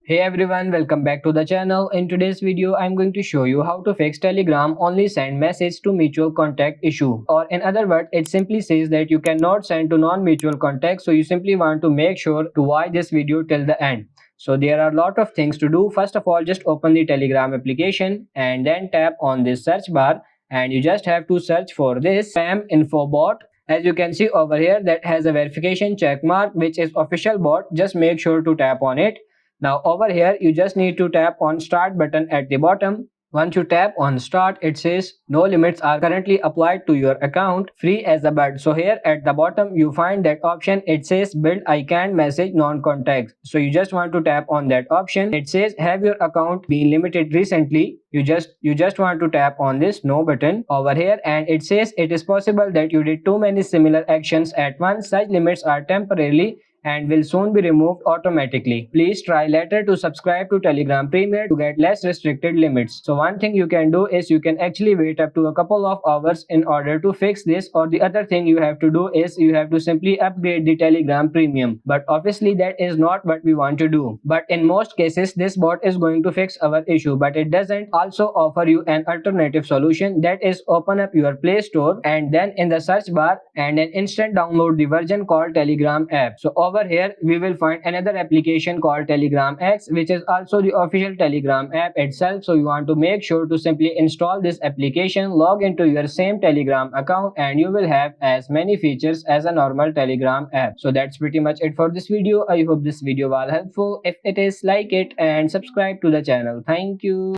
Hey everyone, welcome back to the channel. In today's video, I'm going to show you how to fix Telegram only send message to mutual contact issue. Or in other words, it simply says that you cannot send to non-mutual contacts. So you simply want to make sure to watch this video till the end. So there are a lot of things to do. First of all, just open the Telegram application and then tap on this search bar. And you just have to search for this spam info bot. As you can see over here, that has a verification check mark, which is official bot. Just make sure to tap on it. Now over here you just need to tap on start button at the bottom. Once you tap on start, it says no limits are currently applied to your account, free as a bird. So here at the bottom you find that option, it says build icon message non-contacts. So you just want to tap on that option. It says have your account been limited recently. You just want to tap on this no button over here, and it says it is possible that you did too many similar actions at once. Such limits are temporarily and will soon be removed automatically. Please try later to subscribe to Telegram Premier to get less restricted limits. So one thing you can do is you can actually wait up to a couple of hours in order to fix this, or the other thing you have to do is you have to simply upgrade the Telegram Premium. But obviously that is not what we want to do. But in most cases this bot is going to fix our issue, but it doesn't also offer you an alternative solution, that is open up your Play Store and then in the search bar and then instant download the version called Telegram app. So over here we will find another application called Telegram X, which is also the official Telegram app itself. So you want to make sure to simply install this application, log into your same Telegram account, and you will have as many features as a normal Telegram app. So that's pretty much it for this video. I hope this video was helpful. If it is, like it and subscribe to the channel. Thank you.